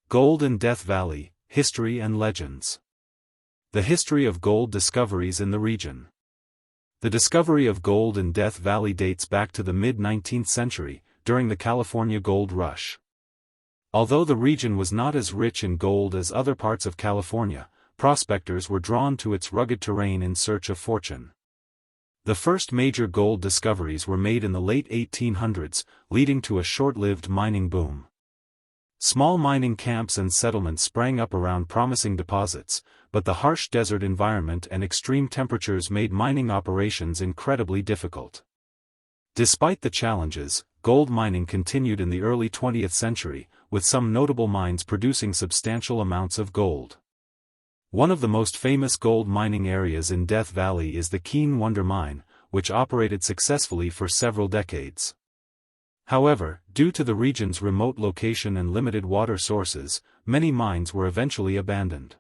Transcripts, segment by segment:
Gold in Death Valley, History and Legends. The history of gold discoveries in the region. The discovery of gold in Death Valley dates back to the mid-19th century, during the California Gold Rush. Although the region was not as rich in gold as other parts of California, prospectors were drawn to its rugged terrain in search of fortune. The first major gold discoveries were made in the late 1800s, leading to a short-lived mining boom. Small mining camps and settlements sprang up around promising deposits, but the harsh desert environment and extreme temperatures made mining operations incredibly difficult. Despite the challenges, gold mining continued in the early 20th century, with some notable mines producing substantial amounts of gold. One of the most famous gold mining areas in Death Valley is the Keane Wonder mine, which operated successfully for several decades. However, due to the region's remote location and limited water sources, many mines were eventually abandoned.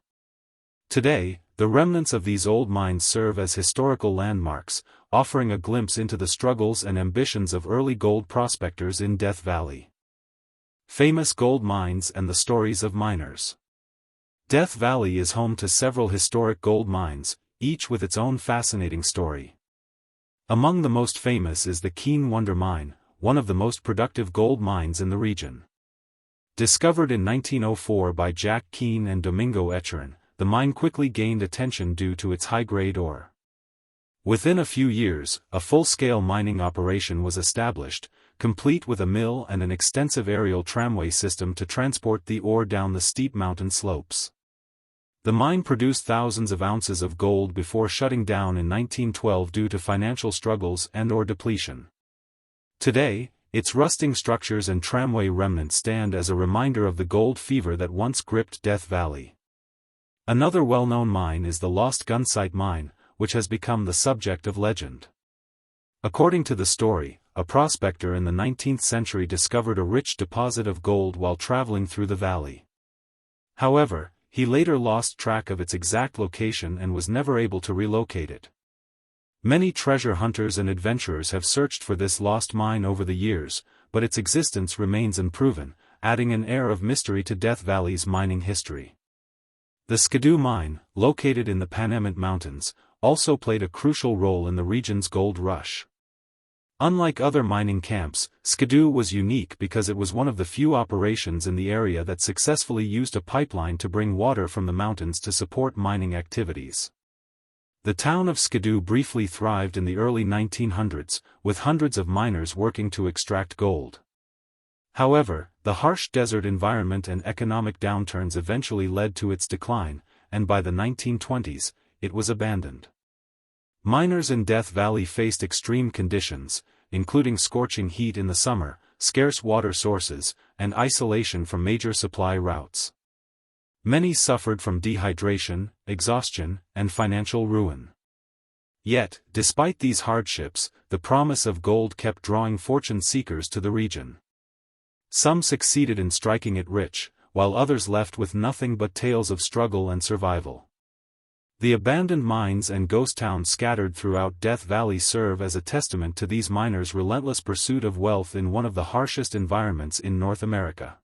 Today, the remnants of these old mines serve as historical landmarks, offering a glimpse into the struggles and ambitions of early gold prospectors in Death Valley. Famous gold mines and the stories of miners. Death Valley is home to several historic gold mines, each with its own fascinating story. Among the most famous is the Keane Wonder mine, one of the most productive gold mines in the region. Discovered in 1904 by Jack Keane and Domingo Echerin, the mine quickly gained attention due to its high-grade ore. Within a few years, a full-scale mining operation was established, complete with a mill and an extensive aerial tramway system to transport the ore down the steep mountain slopes. The mine produced thousands of ounces of gold before shutting down in 1912 due to financial struggles and ore depletion. Today, its rusting structures and tramway remnants stand as a reminder of the gold fever that once gripped Death Valley. Another well-known mine is the Lost Gunsight mine, which has become the subject of legend. According to the story, a prospector in the 19th century discovered a rich deposit of gold while traveling through the valley. However, he later lost track of its exact location and was never able to relocate it. Many treasure hunters and adventurers have searched for this lost mine over the years, but its existence remains unproven, adding an air of mystery to Death Valley's mining history. The Skidoo mine, located in the Panamint Mountains, also played a crucial role in the region's gold rush. Unlike other mining camps, Skidoo was unique because it was one of the few operations in the area that successfully used a pipeline to bring water from the mountains to support mining activities. The town of Skidoo briefly thrived in the early 1900s, with hundreds of miners working to extract gold. However, the harsh desert environment and economic downturns eventually led to its decline, and by the 1920s, it was abandoned. Miners in Death Valley faced extreme conditions, including scorching heat in the summer, scarce water sources, and isolation from major supply routes. Many suffered from dehydration, exhaustion, and financial ruin. Yet, despite these hardships, the promise of gold kept drawing fortune seekers to the region. Some succeeded in striking it rich, while others left with nothing but tales of struggle and survival. The abandoned mines and ghost towns scattered throughout Death Valley serve as a testament to these miners' relentless pursuit of wealth in one of the harshest environments in North America.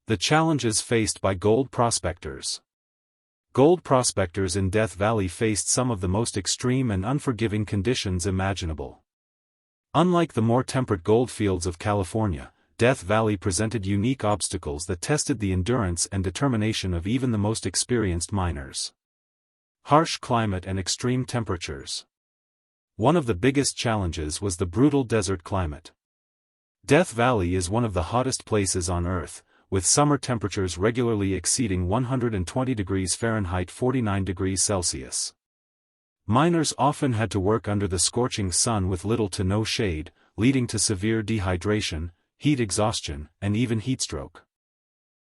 The challenges faced by gold prospectors. Gold prospectors in Death Valley faced some of the most extreme and unforgiving conditions imaginable. Unlike the more temperate goldfields of California, Death Valley presented unique obstacles that tested the endurance and determination of even the most experienced miners. Harsh climate and extreme temperatures. One of the biggest challenges was the brutal desert climate. Death Valley is one of the hottest places on Earth, with summer temperatures regularly exceeding 120 degrees Fahrenheit 49 degrees Celsius. Miners often had to work under the scorching sun with little to no shade, leading to severe dehydration, heat exhaustion, and even heatstroke.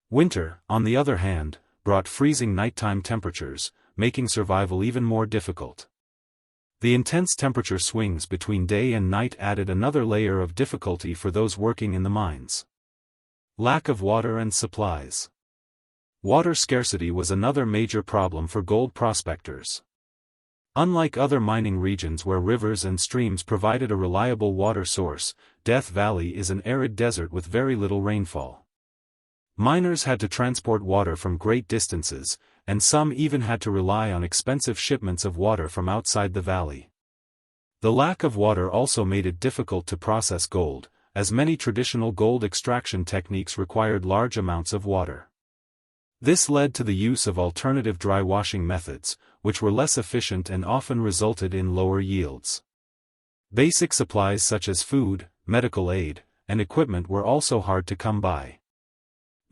Winter, on the other hand, brought freezing nighttime temperatures, making survival even more difficult. The intense temperature swings between day and night added another layer of difficulty for those working in the mines. Lack of water and supplies. Water scarcity was another major problem for gold prospectors. Unlike other mining regions where rivers and streams provided a reliable water source, Death Valley is an arid desert with very little rainfall. Miners had to transport water from great distances, and some even had to rely on expensive shipments of water from outside the valley. The lack of water also made it difficult to process gold, as many traditional gold extraction techniques required large amounts of water. This led to the use of alternative dry washing methods, which were less efficient and often resulted in lower yields. Basic supplies such as food, medical aid, and equipment were also hard to come by.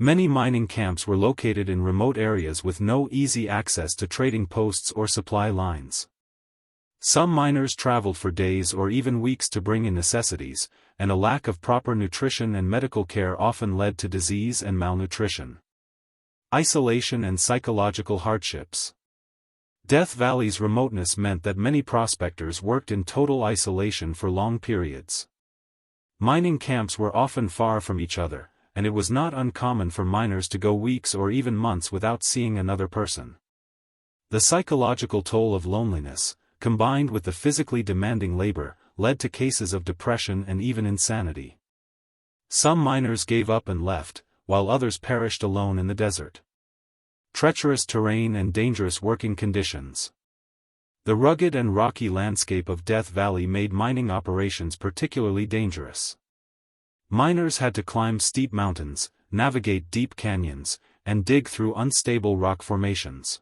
Many mining camps were located in remote areas with no easy access to trading posts or supply lines. Some miners traveled for days or even weeks to bring in necessities, and a lack of proper nutrition and medical care often led to disease and malnutrition. Isolation and psychological hardships. Death Valley's remoteness meant that many prospectors worked in total isolation for long periods. Mining camps were often far from each other, and it was not uncommon for miners to go weeks or even months without seeing another person. The psychological toll of loneliness, combined with the physically demanding labor, led to cases of depression and even insanity. Some miners gave up and left, while others perished alone in the desert. Treacherous terrain and dangerous working conditions. The rugged and rocky landscape of Death Valley made mining operations particularly dangerous. Miners had to climb steep mountains, navigate deep canyons, and dig through unstable rock formations.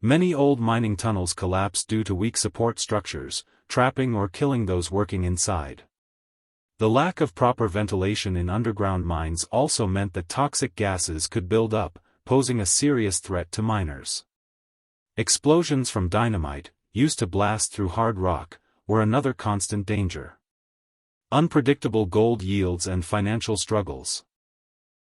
Many old mining tunnels collapsed due to weak support structures, trapping or killing those working inside. The lack of proper ventilation in underground mines also meant that toxic gases could build up, posing a serious threat to miners. Explosions from dynamite, used to blast through hard rock, were another constant danger. Unpredictable gold yields and financial struggles.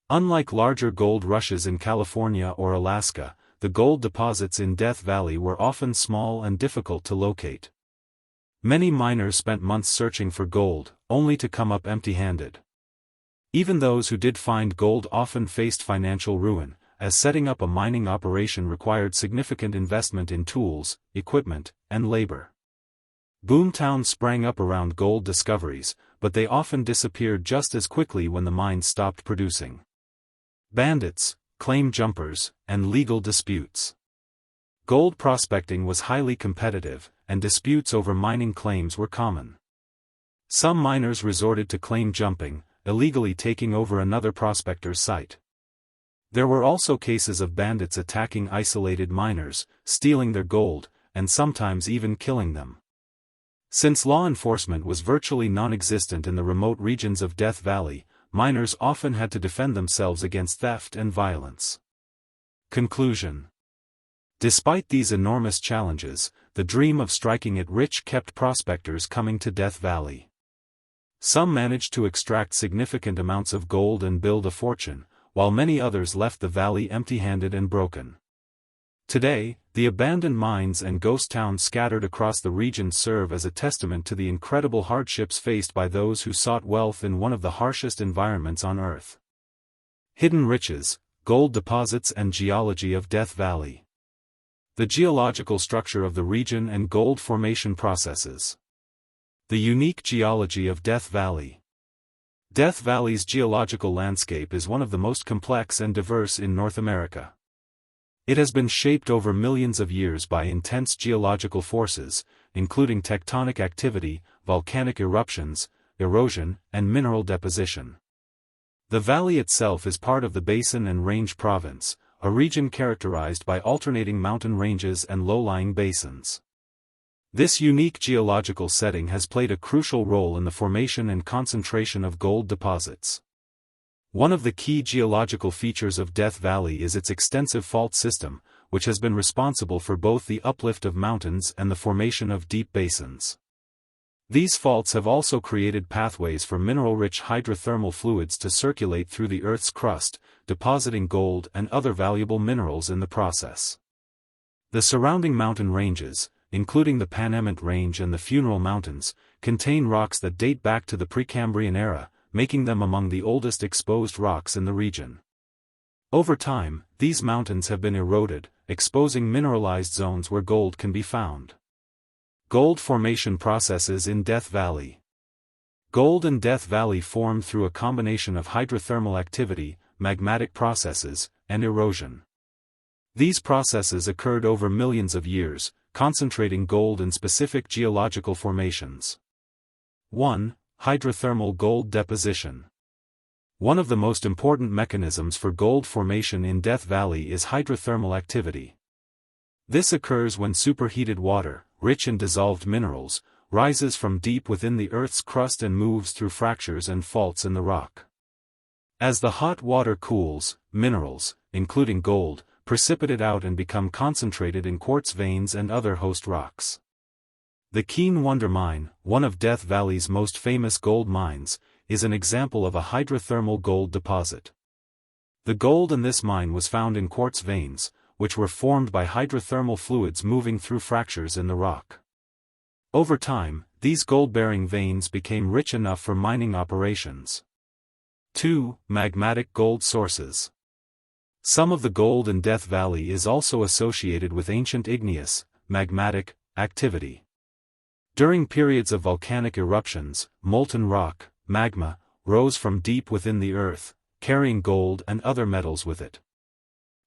Unlike larger gold rushes in California or Alaska, the gold deposits in Death Valley were often small and difficult to locate. Many miners spent months searching for gold, only to come up empty-handed. Even those who did find gold often faced financial ruin, as setting up a mining operation required significant investment in tools, equipment, and labor. Boomtowns sprang up around gold discoveries, but they often disappeared just as quickly when the mines stopped producing. Bandits, claim jumpers, and legal disputes. Gold prospecting was highly competitive, and disputes over mining claims were common. Some miners resorted to claim jumping, illegally taking over another prospector's site. There were also cases of bandits attacking isolated miners, stealing their gold, and sometimes even killing them. Since law enforcement was virtually non-existent in the remote regions of Death Valley, miners often had to defend themselves against theft and violence. Conclusion. Despite these enormous challenges, the dream of striking it rich kept prospectors coming to Death Valley. Some managed to extract significant amounts of gold and build a fortune, while many others left the valley empty-handed and broken. Today, the abandoned mines and ghost towns scattered across the region serve as a testament to the incredible hardships faced by those who sought wealth in one of the harshest environments on Earth. Hidden riches, gold deposits and geology of Death Valley. The geological structure of the region and gold formation processes. The unique geology of Death Valley. Death Valley's geological landscape is one of the most complex and diverse in North America. It has been shaped over millions of years by intense geological forces, including tectonic activity, volcanic eruptions, erosion, and mineral deposition. The valley itself is part of the Basin and Range Province, a region characterized by alternating mountain ranges and low-lying basins. This unique geological setting has played a crucial role in the formation and concentration of gold deposits. One of the key geological features of Death Valley is its extensive fault system, which has been responsible for both the uplift of mountains and the formation of deep basins. These faults have also created pathways for mineral-rich hydrothermal fluids to circulate through the Earth's crust, depositing gold and other valuable minerals in the process. The surrounding mountain ranges, including the Panamint Range and the Funeral Mountains, contain rocks that date back to the Precambrian era, making them among the oldest exposed rocks in the region. Over time, these mountains have been eroded, exposing mineralized zones where gold can be found. Gold formation processes in Death Valley. Gold in Death Valley formed through a combination of hydrothermal activity, magmatic processes, and erosion. These processes occurred over millions of years, concentrating gold in specific geological formations. 1. Hydrothermal gold deposition. One of the most important mechanisms for gold formation in Death Valley is hydrothermal activity. This occurs when superheated water, rich in dissolved minerals, rises from deep within the Earth's crust and moves through fractures and faults in the rock. As the hot water cools, minerals, including gold, precipitate out and become concentrated in quartz veins and other host rocks. The Keane Wonder Mine, one of Death Valley's most famous gold mines, is an example of a hydrothermal gold deposit. The gold in this mine was found in quartz veins, which were formed by hydrothermal fluids moving through fractures in the rock. Over time, these gold-bearing veins became rich enough for mining operations. 2. Magmatic gold sources. Some of the gold in Death Valley is also associated with ancient igneous, magmatic, activity. During periods of volcanic eruptions, molten rock, magma, rose from deep within the earth, carrying gold and other metals with it.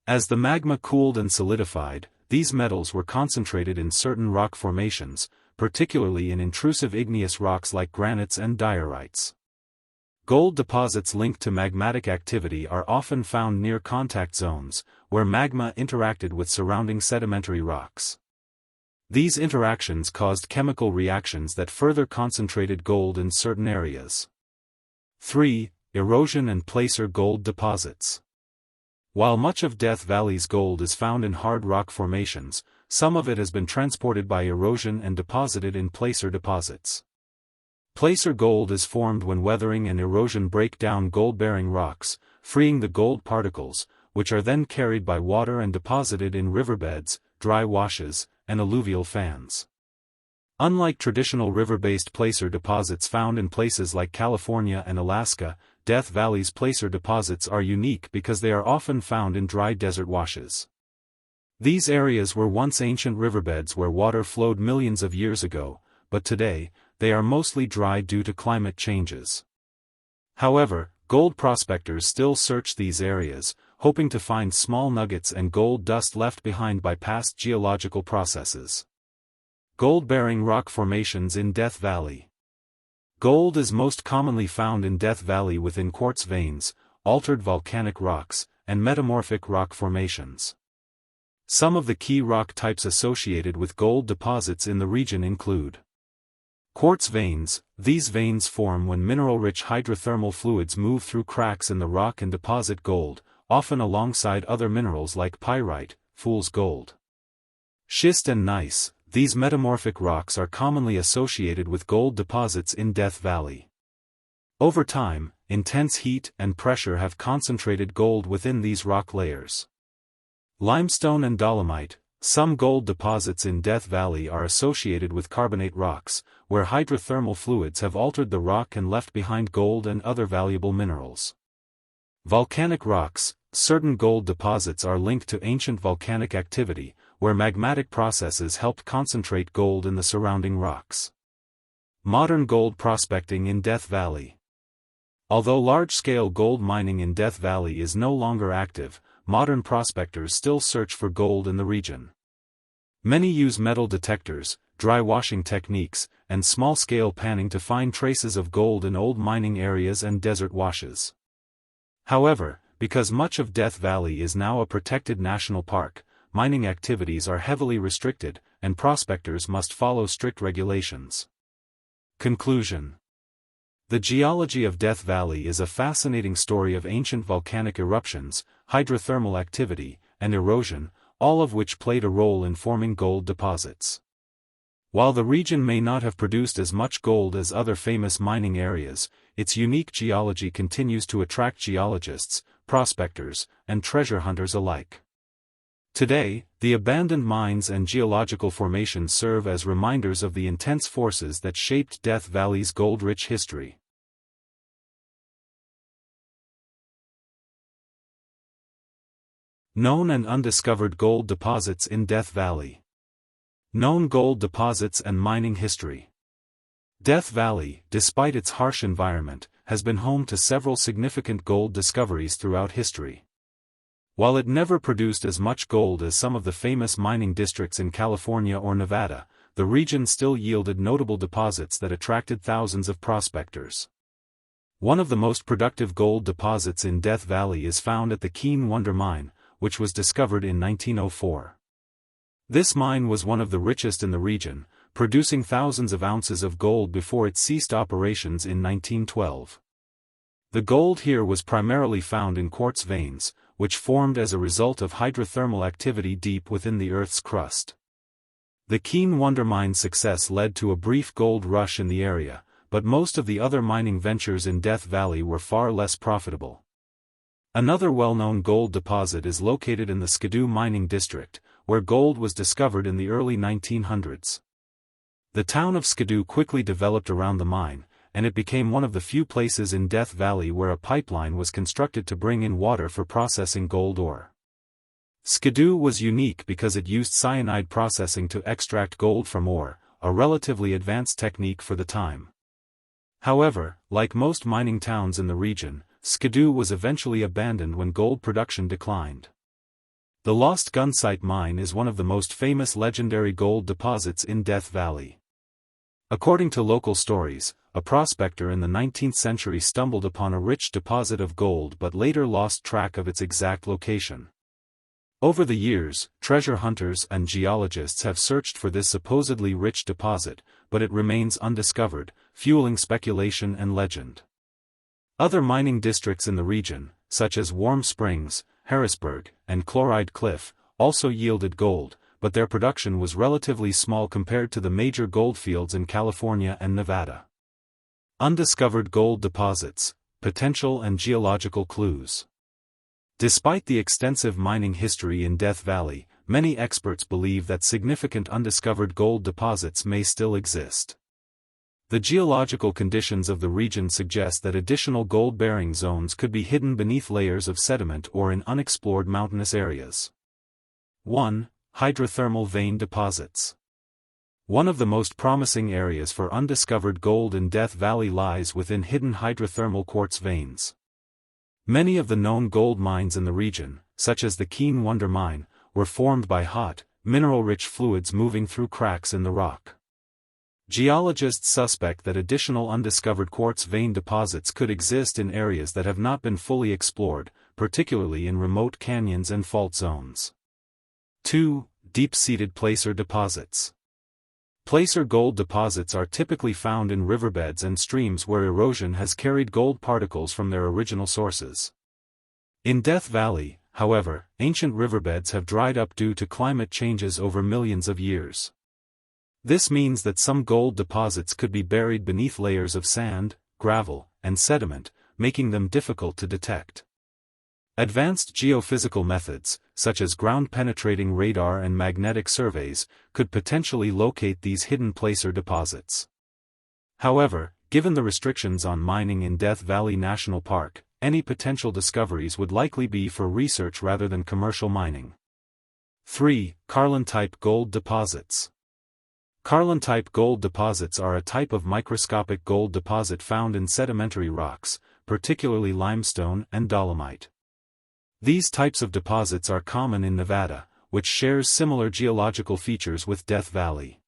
As the magma cooled and solidified, these metals were concentrated in certain rock formations, particularly in intrusive igneous rocks like granites and diorites. Gold deposits linked to magmatic activity are often found near contact zones, where magma interacted with surrounding sedimentary rocks. These interactions caused chemical reactions that further concentrated gold in certain areas. 3. Erosion and placer gold deposits. While much of Death Valley's gold is found in hard rock formations, some of it has been transported by erosion and deposited in placer deposits. Placer gold is formed when weathering and erosion break down gold-bearing rocks, freeing the gold particles, which are then carried by water and deposited in riverbeds, dry washes, and alluvial fans. Unlike traditional river-based placer deposits found in places like California and Alaska, Death Valley's placer deposits are unique because they are often found in dry desert washes. These areas were once ancient riverbeds where water flowed millions of years ago, but today, they are mostly dry due to climate changes. However, gold prospectors still search these areas, hoping to find small nuggets and gold dust left behind by past geological processes. Gold-bearing rock formations in Death Valley. Gold is most commonly found in Death Valley within quartz veins, altered volcanic rocks, and metamorphic rock formations. Some of the key rock types associated with gold deposits in the region include quartz veins. These veins form when mineral-rich hydrothermal fluids move through cracks in the rock and deposit gold, often alongside other minerals like pyrite, fool's gold. Schist and gneiss. These metamorphic rocks are commonly associated with gold deposits in Death Valley. Over time, intense heat and pressure have concentrated gold within these rock layers. Limestone and dolomite. Some gold deposits in Death Valley are associated with carbonate rocks, where hydrothermal fluids have altered the rock and left behind gold and other valuable minerals. Volcanic rocks. Certain gold deposits are linked to ancient volcanic activity, where magmatic processes helped concentrate gold in the surrounding rocks. Modern gold prospecting in Death Valley. Although large-scale gold mining in Death Valley is no longer active, modern prospectors still search for gold in the region. Many use metal detectors, dry washing techniques, and small-scale panning to find traces of gold in old mining areas and desert washes. However, because much of Death Valley is now a protected national park, mining activities are heavily restricted, and prospectors must follow strict regulations. Conclusion. The geology of Death Valley is a fascinating story of ancient volcanic eruptions, hydrothermal activity, and erosion, all of which played a role in forming gold deposits. While the region may not have produced as much gold as other famous mining areas, its unique geology continues to attract geologists, prospectors, and treasure hunters alike. Today, the abandoned mines and geological formations serve as reminders of the intense forces that shaped Death Valley's gold-rich history. Known and undiscovered gold deposits in Death Valley. Known gold deposits and mining history. Death Valley, despite its harsh environment, has been home to several significant gold discoveries throughout history. While it never produced as much gold as some of the famous mining districts in California or Nevada, the region still yielded notable deposits that attracted thousands of prospectors. One of the most productive gold deposits in Death Valley is found at the Keane Wonder mine, which was discovered in 1904. This mine was one of the richest in the region, producing thousands of ounces of gold before it ceased operations in 1912. The gold here was primarily found in quartz veins, which formed as a result of hydrothermal activity deep within the Earth's crust. The Keane Wonder mine's success led to a brief gold rush in the area, but most of the other mining ventures in Death Valley were far less profitable. Another well-known gold deposit is located in the Skidoo mining district, where gold was discovered in the early 1900s. The town of Skidoo quickly developed around the mine, and it became one of the few places in Death Valley where a pipeline was constructed to bring in water for processing gold ore. Skidoo was unique because it used cyanide processing to extract gold from ore, a relatively advanced technique for the time. However, like most mining towns in the region, Skidoo was eventually abandoned when gold production declined. The Lost Gunsight mine is one of the most famous legendary gold deposits in Death Valley. According to local stories, a prospector in the 19th century stumbled upon a rich deposit of gold but later lost track of its exact location. Over the years, treasure hunters and geologists have searched for this supposedly rich deposit, but it remains undiscovered, fueling speculation and legend. Other mining districts in the region, such as Warm Springs, Harrisburg, and Chloride Cliff, also yielded gold, but their production was relatively small compared to the major goldfields in California and Nevada. Undiscovered gold deposits, potential and geological clues. Despite the extensive mining history in Death Valley, many experts believe that significant undiscovered gold deposits may still exist. The geological conditions of the region suggest that additional gold-bearing zones could be hidden beneath layers of sediment or in unexplored mountainous areas. 1. Hydrothermal vein deposits. One of the most promising areas for undiscovered gold in Death Valley lies within hidden hydrothermal quartz veins. Many of the known gold mines in the region, such as the Keane Wonder mine, were formed by hot, mineral-rich fluids moving through cracks in the rock. Geologists suspect that additional undiscovered quartz vein deposits could exist in areas that have not been fully explored, particularly in remote canyons and fault zones. 2. Deep-seated placer deposits. Placer gold deposits are typically found in riverbeds and streams where erosion has carried gold particles from their original sources. In Death Valley, however, ancient riverbeds have dried up due to climate changes over millions of years. This means that some gold deposits could be buried beneath layers of sand, gravel, and sediment, making them difficult to detect. Advanced geophysical methods, such as ground-penetrating radar and magnetic surveys, could potentially locate these hidden placer deposits. However, given the restrictions on mining in Death Valley National Park, any potential discoveries would likely be for research rather than commercial mining. 3. Carlin-type gold deposits. Carlin-type gold deposits are a type of microscopic gold deposit found in sedimentary rocks, particularly limestone and dolomite. These types of deposits are common in Nevada, which shares similar geological features with Death Valley.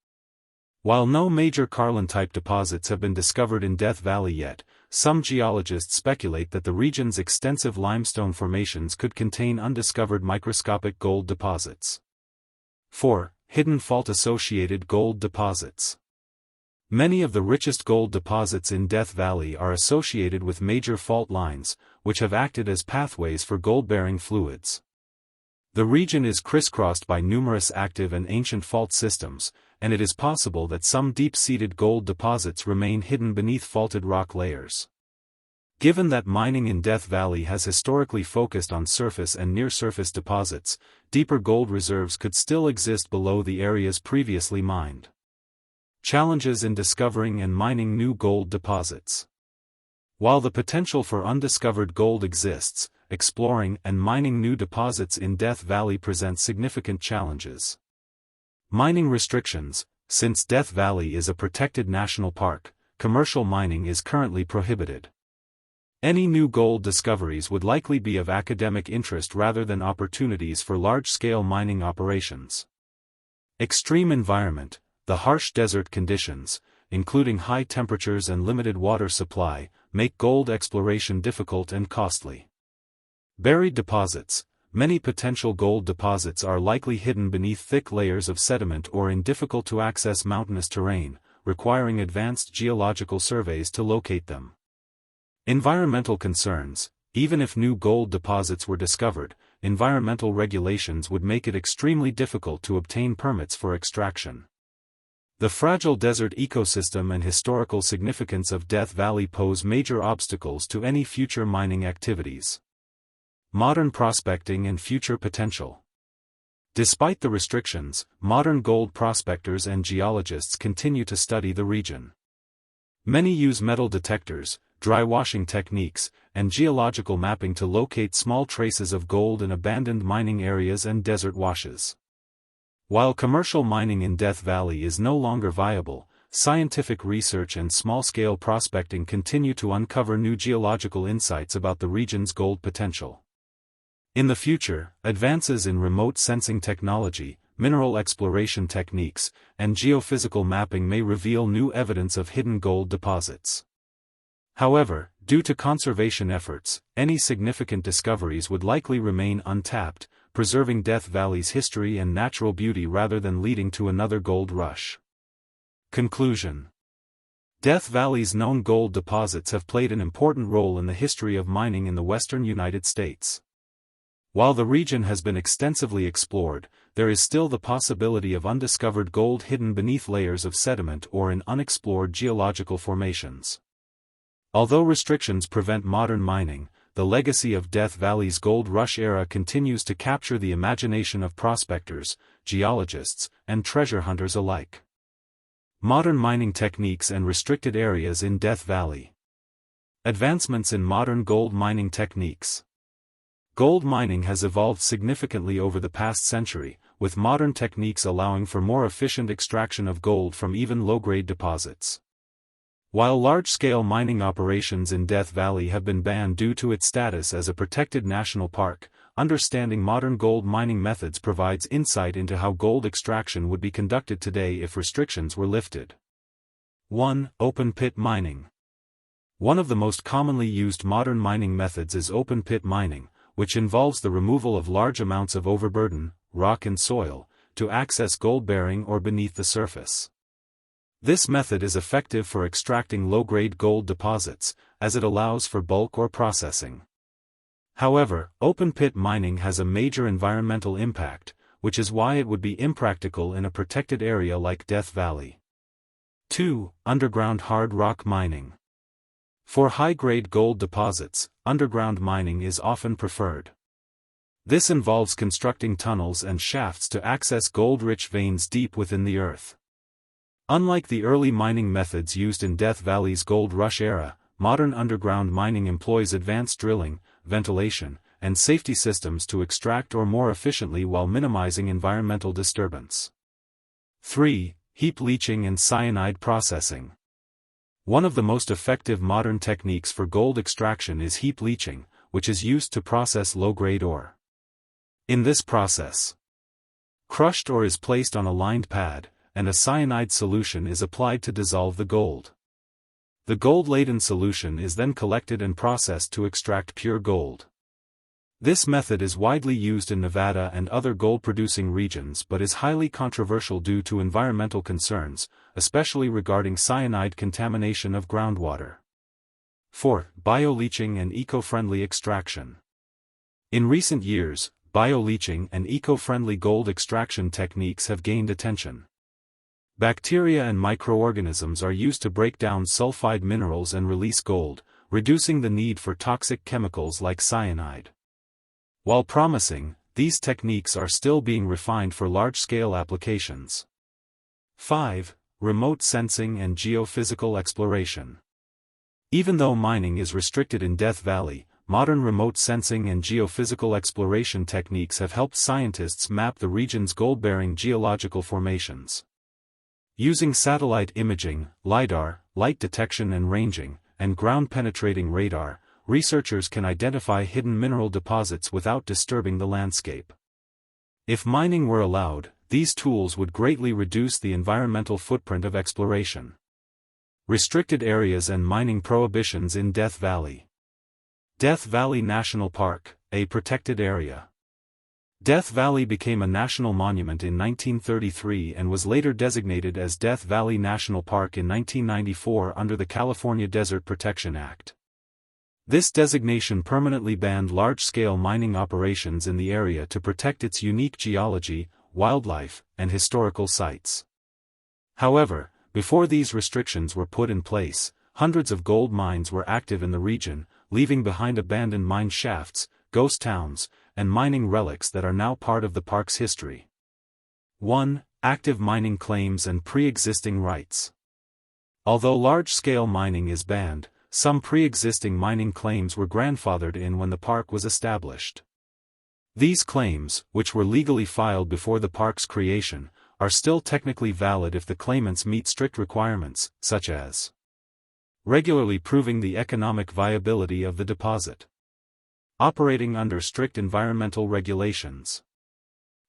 While no major Carlin-type deposits have been discovered in Death Valley yet, some geologists speculate that the region's extensive limestone formations could contain undiscovered microscopic gold deposits. 4. Hidden fault-associated gold deposits. Many of the richest gold deposits in Death Valley are associated with major fault lines, which have acted as pathways for gold-bearing fluids. The region is crisscrossed by numerous active and ancient fault systems, and it is possible that some deep-seated gold deposits remain hidden beneath faulted rock layers. Given that mining in Death Valley has historically focused on surface and near-surface deposits, deeper gold reserves could still exist below the areas previously mined. Challenges in discovering and mining new gold deposits. While the potential for undiscovered gold exists, exploring and mining new deposits in Death Valley presents significant challenges. Mining restrictions. Since Death Valley is a protected national park, commercial mining is currently prohibited. Any new gold discoveries would likely be of academic interest rather than opportunities for large-scale mining operations. Extreme environment, the harsh desert conditions, including high temperatures and limited water supply, make gold exploration difficult and costly. Buried deposits. Many potential gold deposits are likely hidden beneath thick layers of sediment or in difficult-to-access mountainous terrain, requiring advanced geological surveys to locate them. Environmental concerns. Even if new gold deposits were discovered, environmental regulations would make it extremely difficult to obtain permits for extraction. The fragile desert ecosystem and historical significance of Death Valley pose major obstacles to any future mining activities. Modern prospecting and future potential. Despite the restrictions, modern gold prospectors and geologists continue to study the region. Many use metal detectors, dry washing techniques, and geological mapping to locate small traces of gold in abandoned mining areas and desert washes. While commercial mining in Death Valley is no longer viable, scientific research and small-scale prospecting continue to uncover new geological insights about the region's gold potential. In the future, advances in remote sensing technology, mineral exploration techniques, and geophysical mapping may reveal new evidence of hidden gold deposits. However, due to conservation efforts, any significant discoveries would likely remain untapped, preserving Death Valley's history and natural beauty rather than leading to another gold rush. Conclusion. Death Valley's known gold deposits have played an important role in the history of mining in the western United States. While the region has been extensively explored, there is still the possibility of undiscovered gold hidden beneath layers of sediment or in unexplored geological formations. Although restrictions prevent modern mining, the legacy of Death Valley's gold rush era continues to capture the imagination of prospectors, geologists, and treasure hunters alike. Modern mining techniques and restricted areas in Death Valley. Advancements in modern gold mining techniques. Gold mining has evolved significantly over the past century, with modern techniques allowing for more efficient extraction of gold from even low-grade deposits. While large-scale mining operations in Death Valley have been banned due to its status as a protected national park, understanding modern gold mining methods provides insight into how gold extraction would be conducted today if restrictions were lifted. 1. Open-pit mining. One of the most commonly used modern mining methods is open-pit mining, which involves the removal of large amounts of overburden, rock and soil, to access gold-bearing or beneath the surface. This method is effective for extracting low-grade gold deposits, as it allows for bulk or processing. However, open-pit mining has a major environmental impact, which is why it would be impractical in a protected area like Death Valley. 2. Underground hard rock mining. For high-grade gold deposits, underground mining is often preferred. This involves constructing tunnels and shafts to access gold-rich veins deep within the earth. Unlike the early mining methods used in Death Valley's gold rush era, modern underground mining employs advanced drilling, ventilation, and safety systems to extract ore more efficiently while minimizing environmental disturbance. 3. Heap leaching and cyanide processing. One of the most effective modern techniques for gold extraction is heap leaching, which is used to process low-grade ore. In this process, crushed ore is placed on a lined pad, and a cyanide solution is applied to dissolve the gold. The gold-laden solution is then collected and processed to extract pure gold. This method is widely used in Nevada and other gold-producing regions but is highly controversial due to environmental concerns, especially regarding cyanide contamination of groundwater. 4. Bioleaching and eco-friendly extraction. In recent years, bioleaching and eco-friendly gold extraction techniques have gained attention. Bacteria and microorganisms are used to break down sulfide minerals and release gold, reducing the need for toxic chemicals like cyanide. While promising, these techniques are still being refined for large-scale applications. 5. Remote sensing and geophysical exploration. Even though mining is restricted in Death Valley, modern remote sensing and geophysical exploration techniques have helped scientists map the region's gold-bearing geological formations. Using satellite imaging, LiDAR, light detection and ranging, and ground-penetrating radar, researchers can identify hidden mineral deposits without disturbing the landscape. If mining were allowed, these tools would greatly reduce the environmental footprint of exploration. Restricted areas and mining prohibitions in Death Valley. Death Valley National Park, a protected area. Death Valley became a national monument in 1933 and was later designated as Death Valley National Park in 1994 under the California Desert Protection Act. This designation permanently banned large-scale mining operations in the area to protect its unique geology, wildlife, and historical sites. However, before these restrictions were put in place, hundreds of gold mines were active in the region, leaving behind abandoned mine shafts, ghost towns, and mining relics that are now part of the park's history. 1. Active mining claims and pre-existing rights. Although large-scale mining is banned, some pre-existing mining claims were grandfathered in when the park was established. These claims, which were legally filed before the park's creation, are still technically valid if the claimants meet strict requirements, such as regularly proving the economic viability of the deposit, operating under strict environmental regulations,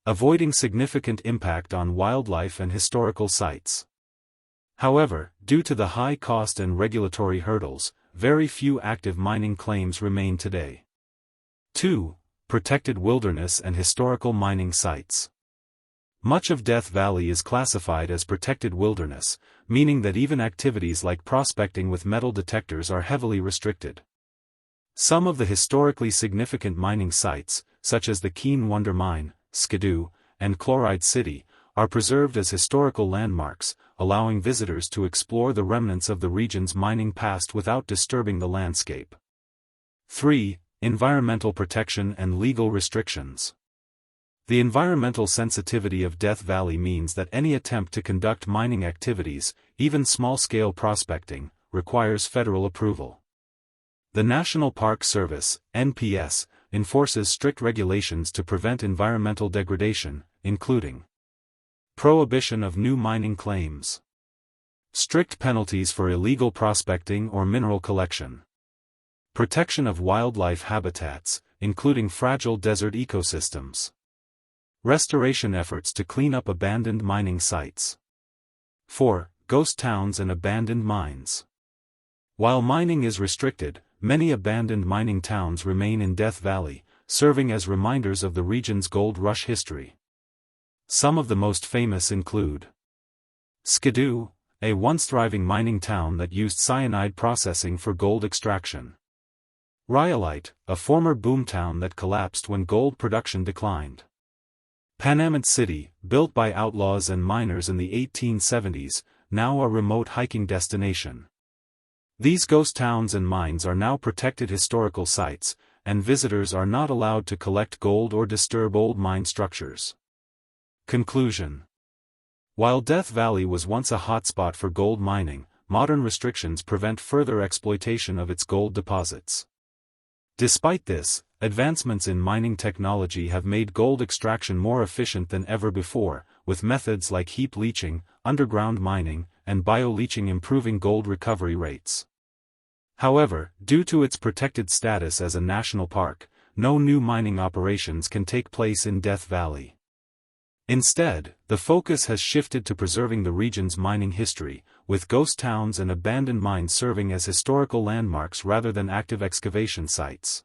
avoiding significant impact on wildlife and historical sites. However, due to the high cost and regulatory hurdles, very few active mining claims remain today. 2. Protected wilderness and historical mining sites. Much of Death Valley is classified as protected wilderness, meaning that even activities like prospecting with metal detectors are heavily restricted. Some of the historically significant mining sites, such as the Keane Wonder Mine, Skidoo, and Chloride City, are preserved as historical landmarks, allowing visitors to explore the remnants of the region's mining past without disturbing the landscape. 3. Environmental protection and legal restrictions. The environmental sensitivity of Death Valley means that any attempt to conduct mining activities, even small-scale prospecting, requires federal approval. The National Park Service, NPS, enforces strict regulations to prevent environmental degradation, including prohibition of new mining claims, strict penalties for illegal prospecting or mineral collection, protection of wildlife habitats, including fragile desert ecosystems, restoration efforts to clean up abandoned mining sites. 4. Ghost towns and abandoned mines. While mining is restricted, many abandoned mining towns remain in Death Valley, serving as reminders of the region's gold rush history. Some of the most famous include Skidoo, a once-thriving mining town that used cyanide processing for gold extraction. Rhyolite, a former boomtown that collapsed when gold production declined. Panamint City, built by outlaws and miners in the 1870s, now a remote hiking destination. These ghost towns and mines are now protected historical sites, and visitors are not allowed to collect gold or disturb old mine structures. Conclusion. While Death Valley was once a hotspot for gold mining, modern restrictions prevent further exploitation of its gold deposits. Despite this, advancements in mining technology have made gold extraction more efficient than ever before, with methods like heap leaching, underground mining, and bioleaching improving gold recovery rates. However, due to its protected status as a national park, no new mining operations can take place in Death Valley. Instead, the focus has shifted to preserving the region's mining history, with ghost towns and abandoned mines serving as historical landmarks rather than active excavation sites.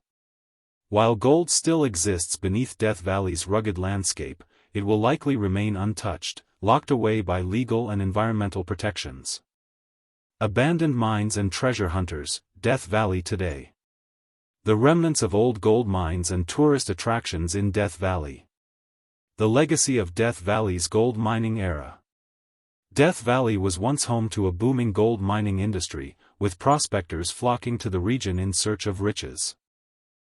While gold still exists beneath Death Valley's rugged landscape, it will likely remain untouched, locked away by legal and environmental protections. Abandoned mines and treasure hunters, Death Valley today. The remnants of old gold mines and tourist attractions in Death Valley. The legacy of Death Valley's gold mining era. Death Valley was once home to a booming gold mining industry, with prospectors flocking to the region in search of riches.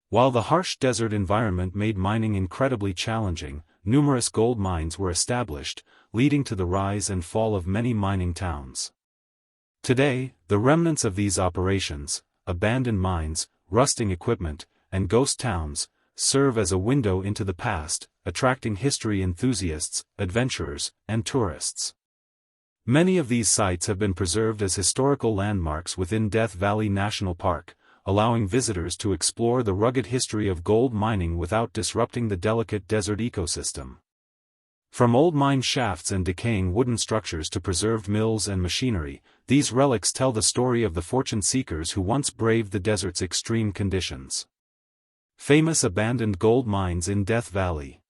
While the harsh desert environment made mining incredibly challenging, numerous gold mines were established, leading to the rise and fall of many mining towns. Today, the remnants of these operations, abandoned mines, rusting equipment, and ghost towns, serve as a window into the past, attracting history enthusiasts, adventurers, and tourists. Many of these sites have been preserved as historical landmarks within Death Valley National Park, allowing visitors to explore the rugged history of gold mining without disrupting the delicate desert ecosystem. From old mine shafts and decaying wooden structures to preserved mills and machinery, these relics tell the story of the fortune seekers who once braved the desert's extreme conditions. Famous abandoned gold mines in Death Valley.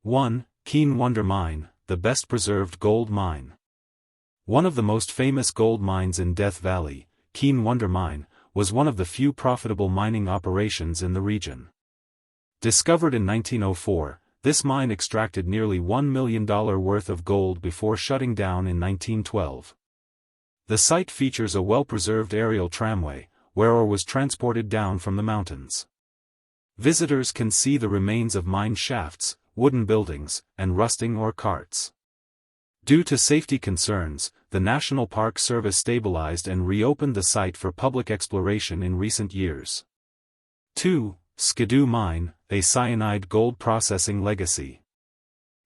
1. Keane Wonder Mine, the best preserved gold mine. One of the most famous gold mines in Death Valley, Keane Wonder Mine, was one of the few profitable mining operations in the region. Discovered in 1904, this mine extracted nearly $1 million worth of gold before shutting down in 1912. The site features a well-preserved aerial tramway, where ore was transported down from the mountains. Visitors can see the remains of mine shafts, wooden buildings, and rusting ore carts. Due to safety concerns, the National Park Service stabilized and reopened the site for public exploration in recent years. 2. Skidoo Mine, a cyanide gold processing legacy.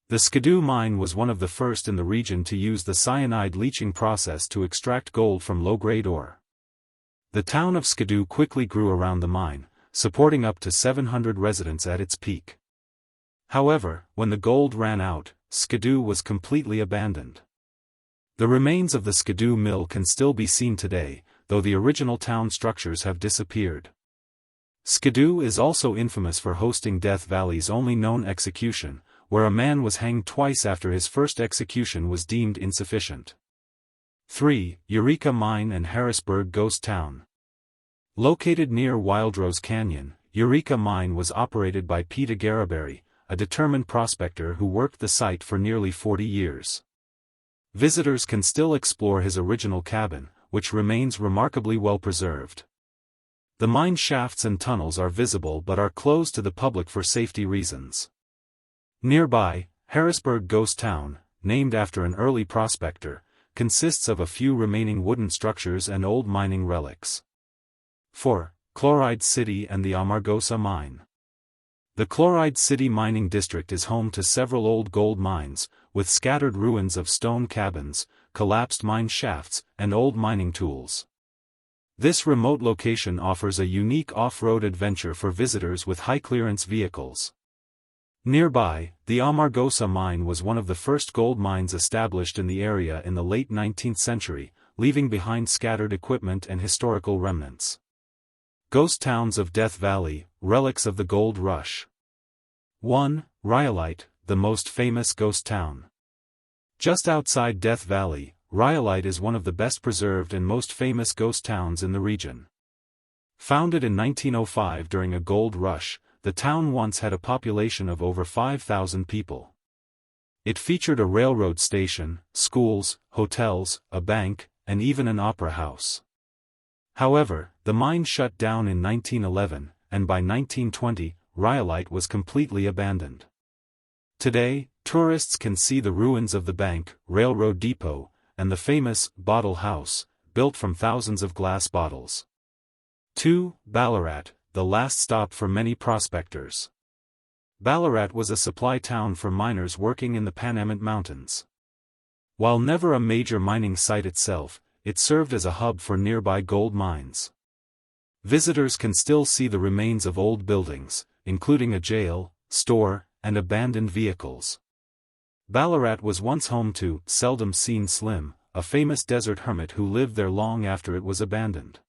The Skidoo mine was one of the first in the region to use the cyanide leaching process to extract gold from low-grade ore. The town of Skidoo quickly grew around the mine, supporting up to 700 residents at its peak. However, when the gold ran out, Skidoo was completely abandoned. The remains of the Skidoo mill can still be seen today, though the original town structures have disappeared. Skidoo is also infamous for hosting Death Valley's only known execution, where a man was hanged twice after his first execution was deemed insufficient. 3. Eureka Mine and Harrisburg Ghost Town. Located near Wildrose Canyon, Eureka Mine was operated by Peter Garaberry, a determined prospector who worked the site for nearly 40 years. Visitors can still explore his original cabin, which remains remarkably well preserved. The mine shafts and tunnels are visible but are closed to the public for safety reasons. Nearby, Harrisburg Ghost Town, named after an early prospector, consists of a few remaining wooden structures and old mining relics. 4. Chloride City and the Amargosa Mine. The Chloride City mining district is home to several old gold mines, with scattered ruins of stone cabins, collapsed mine shafts, and old mining tools. This remote location offers a unique off-road adventure for visitors with high-clearance vehicles. Nearby, the Amargosa mine was one of the first gold mines established in the area in the late 19th century, leaving behind scattered equipment and historical remnants. Ghost Towns of Death Valley, relics of the gold rush. 1. Rhyolite, the most famous ghost town. Just outside Death Valley, Rhyolite is one of the best preserved and most famous ghost towns in the region. Founded in 1905 during a gold rush, the town once had a population of over 5,000 people. It featured a railroad station, schools, hotels, a bank, and even an opera house. However, the mine shut down in 1911, and by 1920, Rhyolite was completely abandoned. Today, tourists can see the ruins of the bank, railroad depot, and the famous bottle house, built from thousands of glass bottles. 2. Ballarat, the last stop for many prospectors. Ballarat was a supply town for miners working in the Panamint Mountains. While never a major mining site itself, it served as a hub for nearby gold mines. Visitors can still see the remains of old buildings, including a jail, store, and abandoned vehicles. Ballarat was once home to Seldom Seen Slim, a famous desert hermit who lived there long after it was abandoned.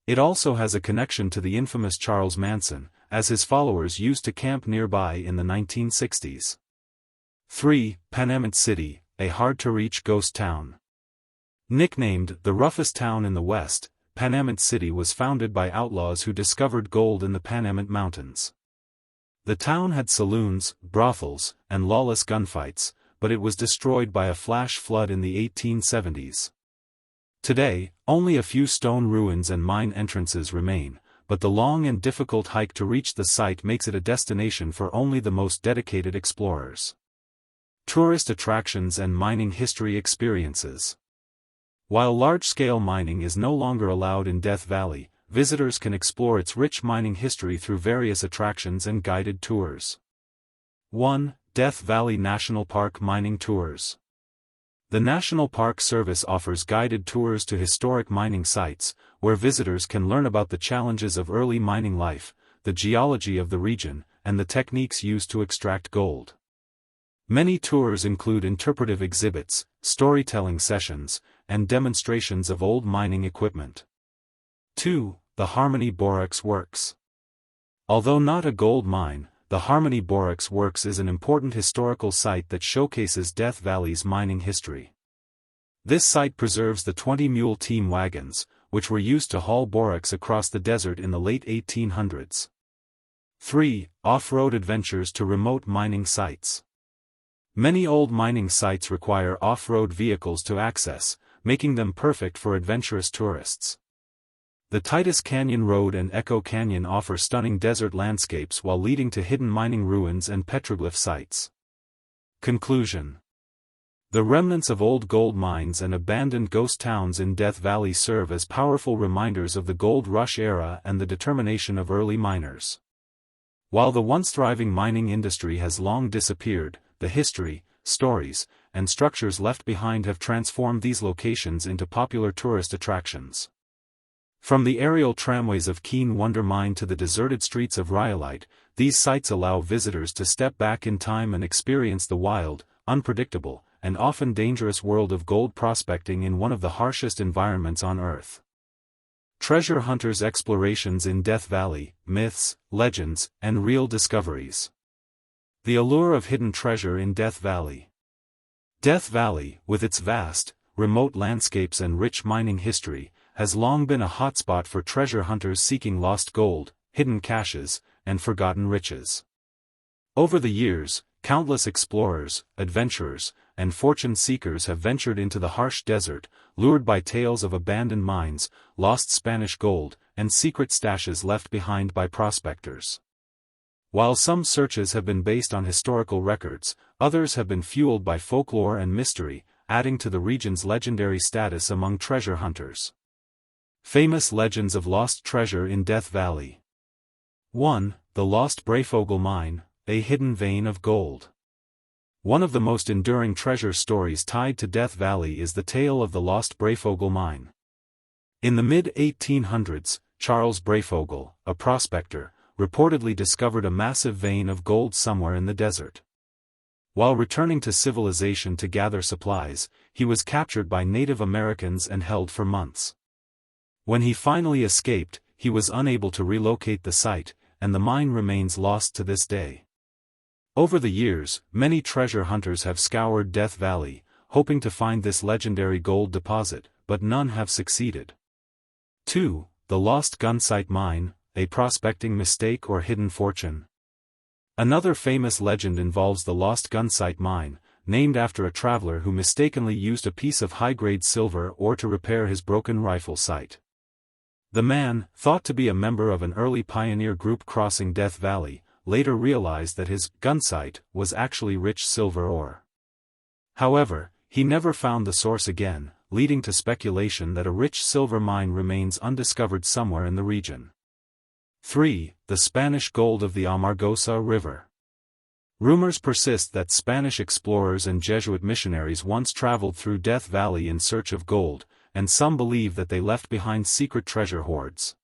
It also has a connection to the infamous Charles Manson, as his followers used to camp nearby in the 1960s. 3. Panamint City, a hard-to-reach ghost town. Nicknamed the roughest town in the West, Panamint City was founded by outlaws who discovered gold in the Panamint Mountains. The town had saloons, brothels, and lawless gunfights, but it was destroyed by a flash flood in the 1870s. Today, only a few stone ruins and mine entrances remain, but the long and difficult hike to reach the site makes it a destination for only the most dedicated explorers. Tourist attractions and mining history experiences. While large-scale mining is no longer allowed in Death Valley, visitors can explore its rich mining history through various attractions and guided tours. 1. Death Valley National Park Mining Tours. The National Park Service offers guided tours to historic mining sites, where visitors can learn about the challenges of early mining life, the geology of the region, and the techniques used to extract gold. Many tours include interpretive exhibits, storytelling sessions, and demonstrations of old mining equipment. 2. The Harmony Borax Works. Although not a gold mine, the Harmony Borax Works is an important historical site that showcases Death Valley's mining history. This site preserves the 20-mule team wagons, which were used to haul borax across the desert in the late 1800s. 3. Off-road adventures to remote mining sites. Many old mining sites require off-road vehicles to access, making them perfect for adventurous tourists. The Titus Canyon Road and Echo Canyon offer stunning desert landscapes while leading to hidden mining ruins and petroglyph sites. Conclusion. The remnants of old gold mines and abandoned ghost towns in Death Valley serve as powerful reminders of the gold rush era and the determination of early miners. While the once thriving mining industry has long disappeared, the history, stories, and structures left behind have transformed these locations into popular tourist attractions. From the aerial tramways of Keane Wonder Mine to the deserted streets of Rhyolite, these sites allow visitors to step back in time and experience the wild, unpredictable, and often dangerous world of gold prospecting in one of the harshest environments on Earth. Treasure Hunters Explorations in Death Valley, Myths, Legends, and Real Discoveries. The allure of hidden treasure in Death Valley. Death Valley, with its vast, remote landscapes and rich mining history, has long been a hotspot for treasure hunters seeking lost gold, hidden caches, and forgotten riches. Over the years, countless explorers, adventurers, and fortune seekers have ventured into the harsh desert, lured by tales of abandoned mines, lost Spanish gold, and secret stashes left behind by prospectors. While some searches have been based on historical records, others have been fueled by folklore and mystery, adding to the region's legendary status among treasure hunters. Famous legends of lost treasure in Death Valley. 1. The Lost Breyfogle Mine, a hidden vein of gold. One of the most enduring treasure stories tied to Death Valley is the tale of the Lost Breyfogle Mine. In the mid-1800s, Charles Breyfogle, a prospector, reportedly discovered a massive vein of gold somewhere in the desert. While returning to civilization to gather supplies, he was captured by Native Americans and held for months. When he finally escaped, he was unable to relocate the site, and the mine remains lost to this day. Over the years, many treasure hunters have scoured Death Valley, hoping to find this legendary gold deposit, but none have succeeded. 2. The Lost Gunsight Mine, a prospecting mistake or hidden fortune. Another famous legend involves the Lost Gunsight Mine, named after a traveler who mistakenly used a piece of high-grade silver ore to repair his broken rifle sight. The man, thought to be a member of an early pioneer group crossing Death Valley, later realized that his gunsight was actually rich silver ore. However, he never found the source again, leading to speculation that a rich silver mine remains undiscovered somewhere in the region. 3. The Spanish Gold of the Amargosa River. Rumors persist that Spanish explorers and Jesuit missionaries once traveled through Death Valley in search of gold, and some believe that they left behind secret treasure hoards.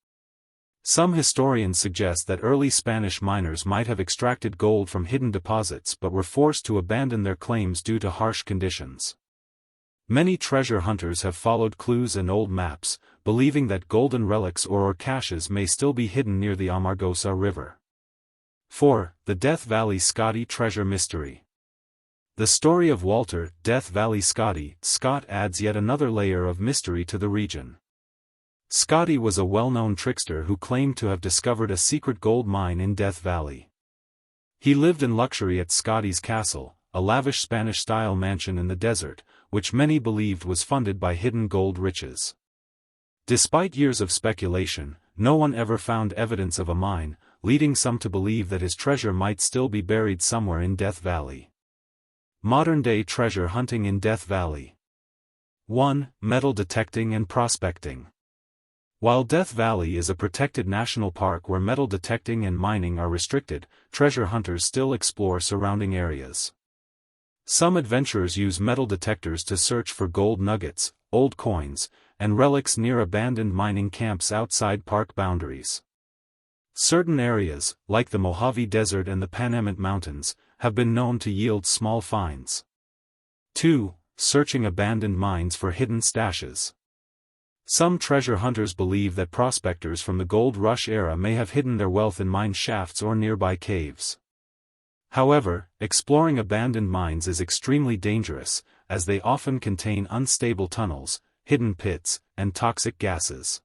Some historians suggest that early Spanish miners might have extracted gold from hidden deposits but were forced to abandon their claims due to harsh conditions. Many treasure hunters have followed clues and old maps, believing that golden relics or caches may still be hidden near the Amargosa River. 4. The Death Valley Scotty Treasure Mystery. The story of Walter, Death Valley Scott adds yet another layer of mystery to the region. Scotty was a well-known trickster who claimed to have discovered a secret gold mine in Death Valley. He lived in luxury at Scotty's Castle, a lavish Spanish-style mansion in the desert, which many believed was funded by hidden gold riches. Despite years of speculation, no one ever found evidence of a mine, leading some to believe that his treasure might still be buried somewhere in Death Valley. Modern-day treasure hunting in Death Valley. 1. Metal detecting and prospecting. While Death Valley is a protected national park where metal detecting and mining are restricted, treasure hunters still explore surrounding areas. Some adventurers use metal detectors to search for gold nuggets, old coins, and relics near abandoned mining camps outside park boundaries. Certain areas, like the Mojave Desert and the Panamint Mountains, have been known to yield small finds. 2. Searching abandoned mines for hidden stashes. Some treasure hunters believe that prospectors from the gold rush era may have hidden their wealth in mine shafts or nearby caves. However, exploring abandoned mines is extremely dangerous, as they often contain unstable tunnels, hidden pits, and toxic gases.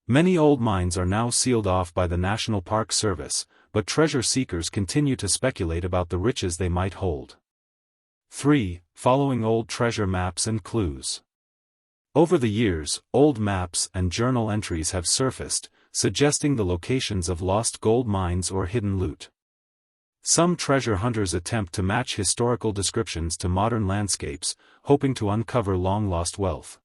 Many old mines are now sealed off by the National Park Service, but treasure seekers continue to speculate about the riches they might hold. 3. Following old treasure maps and clues. Over the years, old maps and journal entries have surfaced, suggesting the locations of lost gold mines or hidden loot. Some treasure hunters attempt to match historical descriptions to modern landscapes, hoping to uncover long-lost wealth.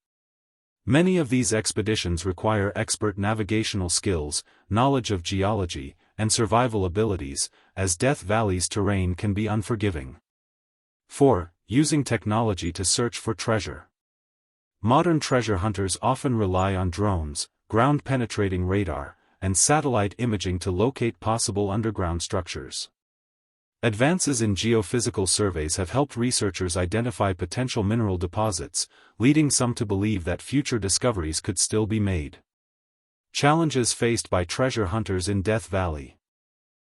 Many of these expeditions require expert navigational skills, knowledge of geology, and survival abilities, as Death Valley's terrain can be unforgiving. 4. Using technology to search for treasure. Modern treasure hunters often rely on drones, ground-penetrating radar, and satellite imaging to locate possible underground structures. Advances in geophysical surveys have helped researchers identify potential mineral deposits, leading some to believe that future discoveries could still be made. Challenges faced by treasure hunters in Death Valley.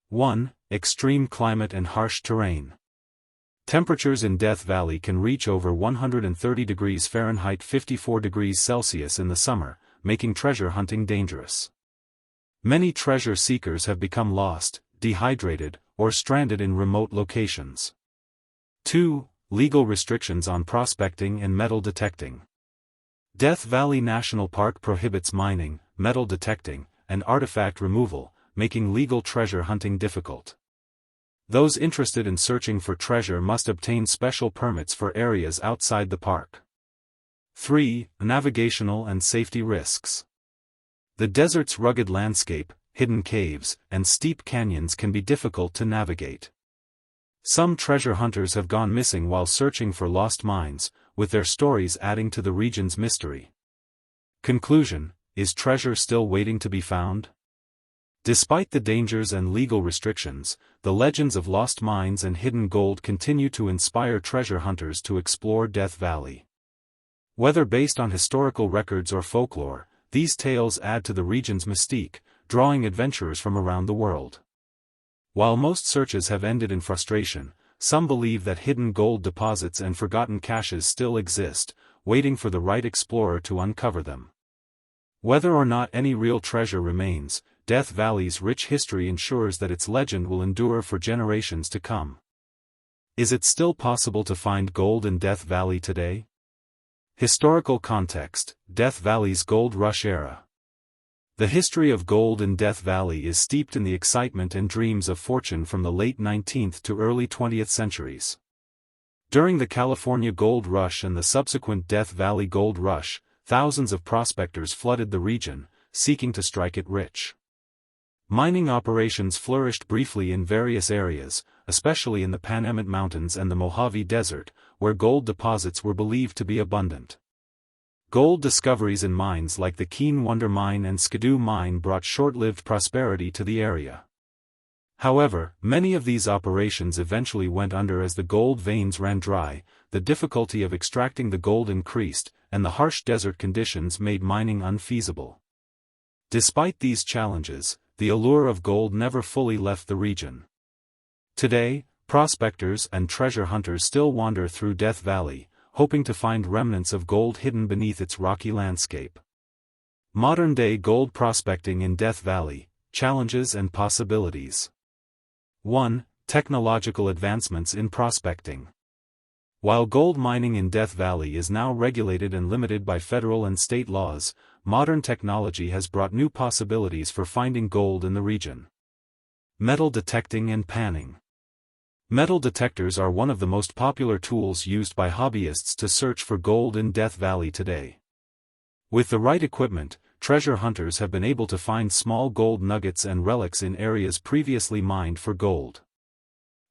1. Extreme climate and harsh terrain. Temperatures in Death Valley can reach over 130 degrees Fahrenheit 54 degrees Celsius in the summer, making treasure hunting dangerous. Many treasure seekers have become lost, dehydrated, or stranded in remote locations. 2. Legal restrictions on prospecting and metal detecting. Death Valley National Park prohibits mining, metal detecting, and artifact removal, making legal treasure hunting difficult. Those interested in searching for treasure must obtain special permits for areas outside the park. 3. Navigational and safety risks. The desert's rugged landscape, hidden caves, and steep canyons can be difficult to navigate. Some treasure hunters have gone missing while searching for lost mines, with their stories adding to the region's mystery. Conclusion: is treasure still waiting to be found? Despite the dangers and legal restrictions, the legends of lost mines and hidden gold continue to inspire treasure hunters to explore Death Valley. Whether based on historical records or folklore, these tales add to the region's mystique, drawing adventurers from around the world. While most searches have ended in frustration, some believe that hidden gold deposits and forgotten caches still exist, waiting for the right explorer to uncover them. Whether or not any real treasure remains, Death Valley's rich history ensures that its legend will endure for generations to come. Is it still possible to find gold in Death Valley today? Historical context: Death Valley's Gold Rush era. The history of gold in Death Valley is steeped in the excitement and dreams of fortune from the late 19th to early 20th centuries. During the California Gold Rush and the subsequent Death Valley Gold Rush, thousands of prospectors flooded the region, seeking to strike it rich. Mining operations flourished briefly in various areas, especially in the Panamint Mountains and the Mojave Desert, where gold deposits were believed to be abundant. Gold discoveries in mines like the Keane Wonder Mine and Skidoo Mine brought short-lived prosperity to the area. However, many of these operations eventually went under as the gold veins ran dry, the difficulty of extracting the gold increased, and the harsh desert conditions made mining unfeasible. Despite these challenges, the allure of gold never fully left the region. Today, prospectors and treasure hunters still wander through Death Valley, hoping to find remnants of gold hidden beneath its rocky landscape. Modern-day gold prospecting in Death Valley: challenges and possibilities. 1. Technological advancements in prospecting. While gold mining in Death Valley is now regulated and limited by federal and state laws, modern technology has brought new possibilities for finding gold in the region. Metal detecting and panning. Metal detectors are one of the most popular tools used by hobbyists to search for gold in Death Valley today. With the right equipment, treasure hunters have been able to find small gold nuggets and relics in areas previously mined for gold.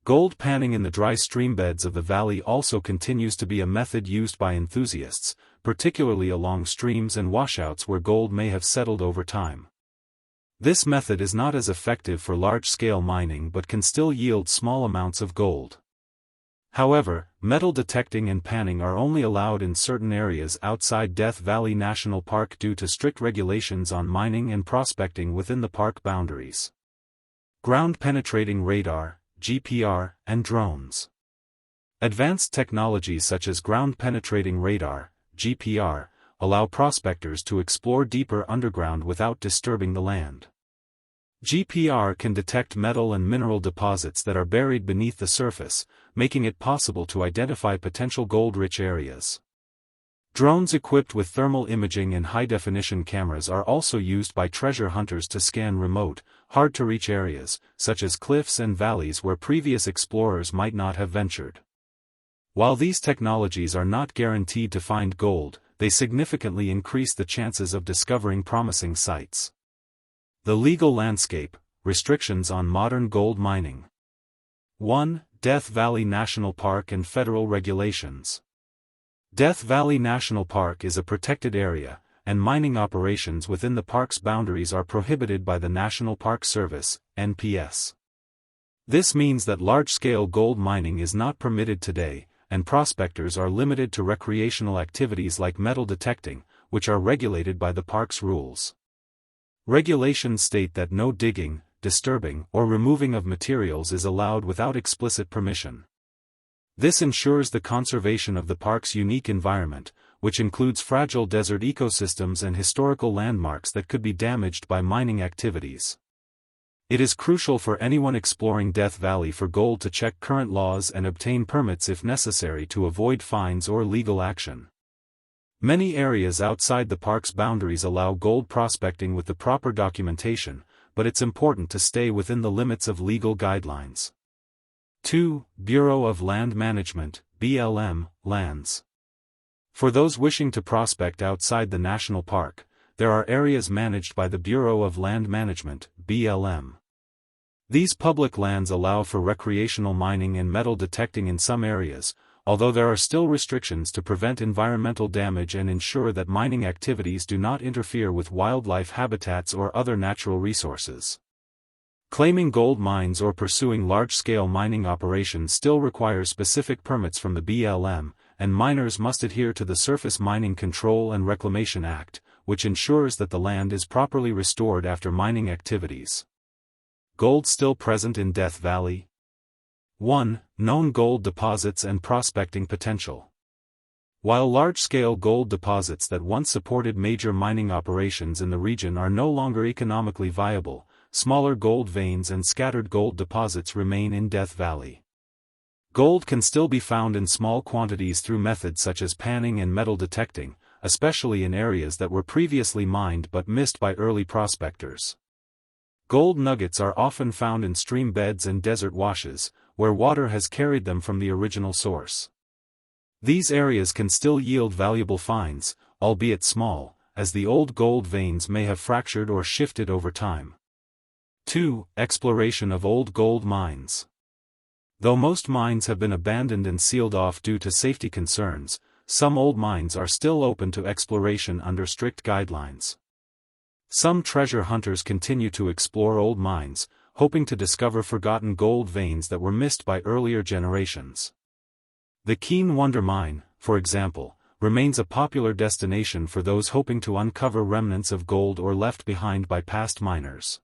Gold panning in the dry streambeds of the valley also continues to be a method used by enthusiasts, particularly along streams and washouts where gold may have settled over time. This method is not as effective for large-scale mining but can still yield small amounts of gold. However, metal detecting and panning are only allowed in certain areas outside Death Valley National Park due to strict regulations on mining and prospecting within the park boundaries. Ground-penetrating radar, GPR, and drones. Advanced technologies such as ground-penetrating radar, GPR, allow prospectors to explore deeper underground without disturbing the land. GPR can detect metal and mineral deposits that are buried beneath the surface, making it possible to identify potential gold-rich areas. Drones equipped with thermal imaging and high-definition cameras are also used by treasure hunters to scan remote, hard-to-reach areas, such as cliffs and valleys where previous explorers might not have ventured. While these technologies are not guaranteed to find gold, they significantly increase the chances of discovering promising sites. The legal landscape, restrictions on modern gold mining. 1. Death Valley National Park and federal regulations. Death Valley National Park is a protected area, and mining operations within the park's boundaries are prohibited by the National Park Service, NPS. This means that large-scale gold mining is not permitted today, and prospectors are limited to recreational activities like metal detecting, which are regulated by the park's rules. Regulations state that no digging, disturbing, or removing of materials is allowed without explicit permission. This ensures the conservation of the park's unique environment, which includes fragile desert ecosystems and historical landmarks that could be damaged by mining activities. It is crucial for anyone exploring Death Valley for gold to check current laws and obtain permits if necessary to avoid fines or legal action. Many areas outside the park's boundaries allow gold prospecting with the proper documentation, but it's important to stay within the limits of legal guidelines. 2. Bureau of Land Management, BLM, lands. For those wishing to prospect outside the national park, there are areas managed by the Bureau of Land Management, BLM. These public lands allow for recreational mining and metal detecting in some areas, although there are still restrictions to prevent environmental damage and ensure that mining activities do not interfere with wildlife habitats or other natural resources. Claiming gold mines or pursuing large-scale mining operations still requires specific permits from the BLM, and miners must adhere to the Surface Mining Control and Reclamation Act, which ensures that the land is properly restored after mining activities. Gold still present in Death Valley? 1. Known gold deposits and prospecting potential. While large-scale gold deposits that once supported major mining operations in the region are no longer economically viable, smaller gold veins and scattered gold deposits remain in Death Valley. Gold can still be found in small quantities through methods such as panning and metal detecting, especially in areas that were previously mined but missed by early prospectors. Gold nuggets are often found in stream beds and desert washes, where water has carried them from the original source. These areas can still yield valuable finds, albeit small, as the old gold veins may have fractured or shifted over time. 2. Exploration of old gold mines. Though most mines have been abandoned and sealed off due to safety concerns, some old mines are still open to exploration under strict guidelines. Some treasure hunters continue to explore old mines, hoping to discover forgotten gold veins that were missed by earlier generations. The Keane Wonder mine, for example, remains a popular destination for those hoping to uncover remnants of gold or left behind by past miners.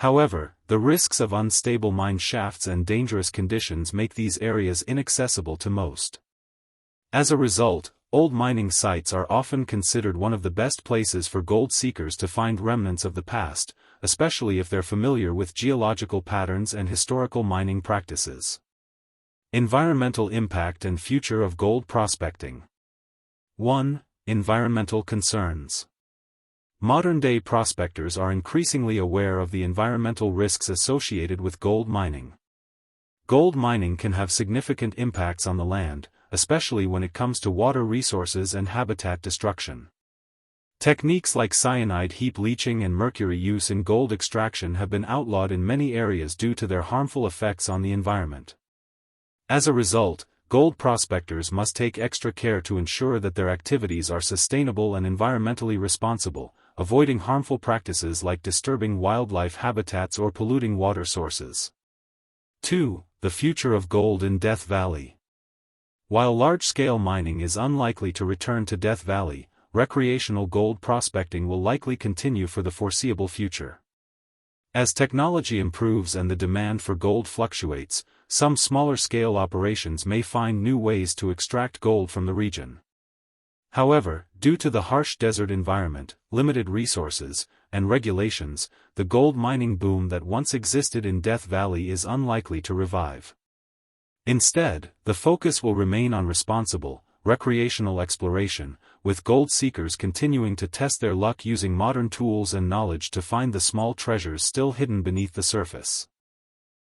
However, the risks of unstable mine shafts and dangerous conditions make these areas inaccessible to most. As a result, old mining sites are often considered one of the best places for gold seekers to find remnants of the past, especially if they're familiar with geological patterns and historical mining practices. Environmental impact and future of gold prospecting. 1. Environmental concerns. Modern-day prospectors are increasingly aware of the environmental risks associated with gold mining. Gold mining can have significant impacts on the land, especially when it comes to water resources and habitat destruction. Techniques like cyanide heap leaching and mercury use in gold extraction have been outlawed in many areas due to their harmful effects on the environment. As a result, gold prospectors must take extra care to ensure that their activities are sustainable and environmentally responsible, avoiding harmful practices like disturbing wildlife habitats or polluting water sources. 2. The future of gold in Death Valley. While large-scale mining is unlikely to return to Death Valley, recreational gold prospecting will likely continue for the foreseeable future. As technology improves and the demand for gold fluctuates, some smaller-scale operations may find new ways to extract gold from the region. However, due to the harsh desert environment, limited resources, and regulations, the gold mining boom that once existed in Death Valley is unlikely to revive. Instead, the focus will remain on responsible, recreational exploration, with gold seekers continuing to test their luck using modern tools and knowledge to find the small treasures still hidden beneath the surface.